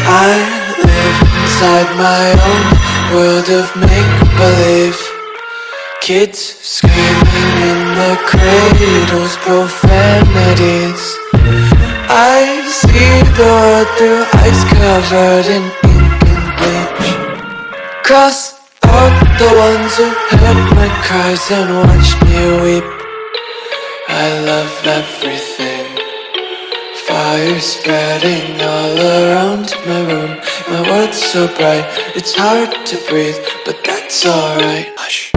I live inside my own world of make-believe. Kids screaming in their cradles, profanities. I see the world through eyes covered in ink and bleach. Cross out the ones who heard my cries and watched me weep. I love everything. Fire spreading all around my room. My world's so bright, it's hard to breathe, but that's alright. Hush.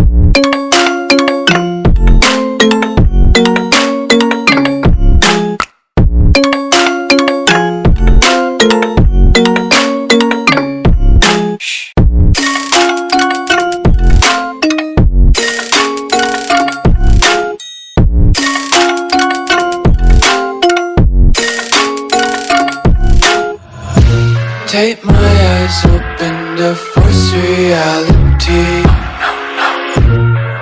Tape my eyes open to force reality.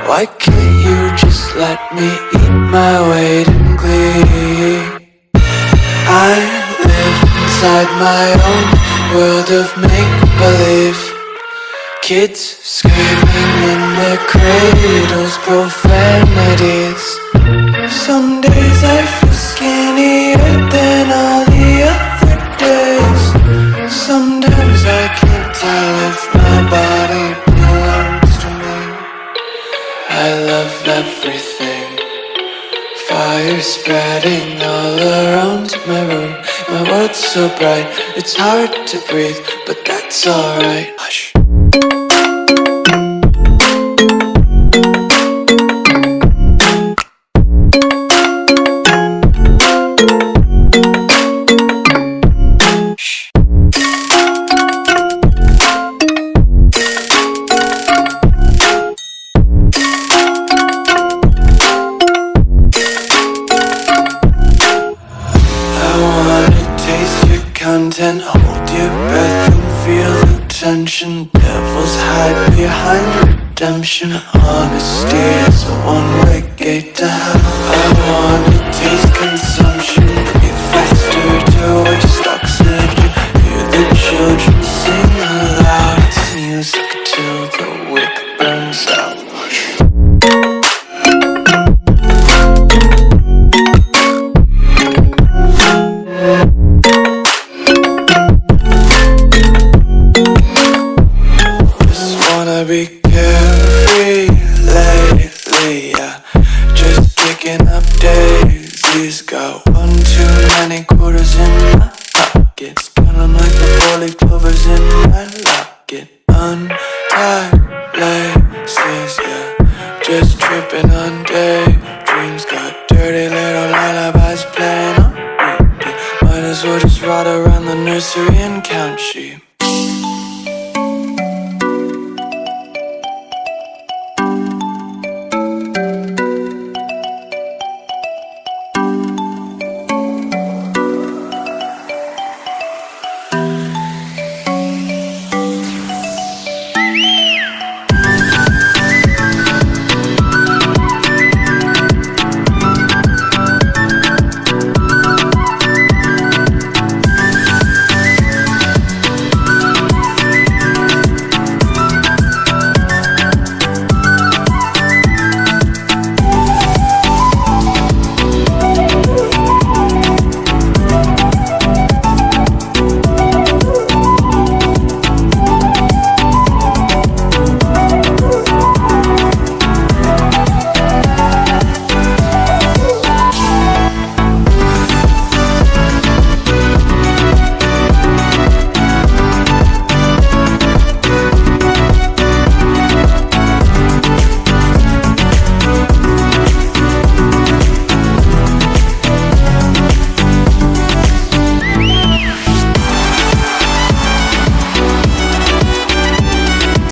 Why can't you just let me eat my weight in glee? I live inside my own world of make-believe. Kids screaming in their cradles, profanities. Some days I feel skinnier than all the other days. Sometimes I can't tell if my body belongs to me. I love everything. Fire spreading all around my room. My world's so bright, it's hard to breathe, but that's alright. Hush. Content, hold your breath and feel the tension. Devils hide behind redemption. Honesty is a one-way gate to hell. I wanna taste consumption. Breathe faster to waste oxygen. Hear the children sing aloud. It's music till the wick burns out. Be carefree lately, yeah. Just kicking up daisies. Got one too many quarters in my pockets. Counting like the 4-leaf clovers in my locket. Untied laces, yeah. Just tripping on daydreams. Got dirty little lullabies playing on repeat. Might as well just ride around the nursery and count sheep.